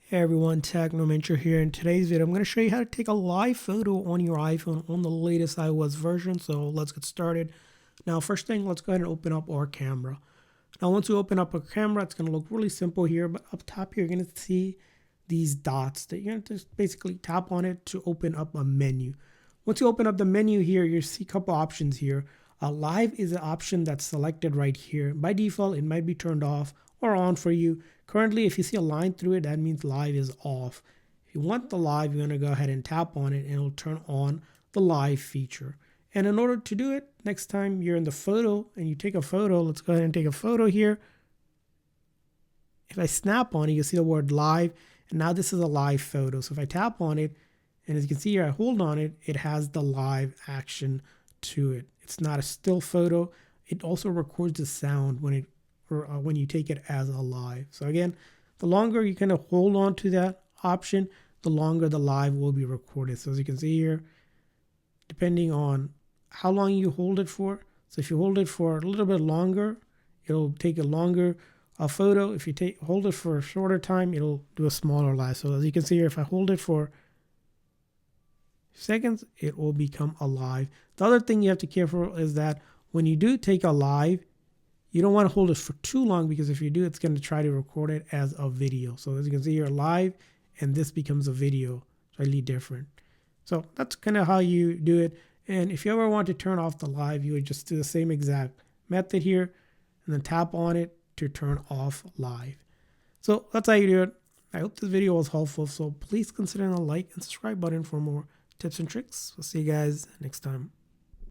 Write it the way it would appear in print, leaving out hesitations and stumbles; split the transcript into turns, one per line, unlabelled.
Hey everyone, Technomentary here. In today's video, I'm going to show you how to take a live photo on your iPhone on the latest iOS version. So let's get started. Now, first thing, let's go ahead and open up our camera. Now, once you open up a camera, it's going to look really simple here. But up top here, you're going to see these dots that you're going to just basically tap on it to open up a menu. Once you open up the menu here, you see a couple options here. Live is an option that's selected right here. By default, it might be turned off or on for you. Currently, if you see a line through it, that means live is off. If you want the live, you're going to go ahead and tap on it and it'll turn on the live feature. And in order to do it, next time you're in the photo and you take a photo, let's go ahead and take a photo here. If I snap on it, you'll see the word live. And now this is a live photo. So if I tap on it, and as you can see here, I hold on it, it has the live action to it. It's not a still photo. It also records the sound when you take it as a live. So again, the longer you kind of hold on to that option, the longer the live will be recorded. So as you can see here, depending on how long you hold it for. So if you hold it for a little bit longer, it'll take a longer photo. If you hold it for a shorter time, it'll do a smaller live. So as you can see here, if I hold it for seconds, it will become a live. The other thing you have to be careful is that when you do take a live, you don't want to hold it for too long, because if you do, it's going to try to record it as a video. So as you can see here, live, and this becomes a video, slightly different. So that's kind of how you do it. And if you ever want to turn off the live, you would just do the same exact method here and then tap on it to turn off live. So that's how you do it. I hope this video was helpful. So please consider the like and subscribe button for more tips and tricks. We'll see you guys next time.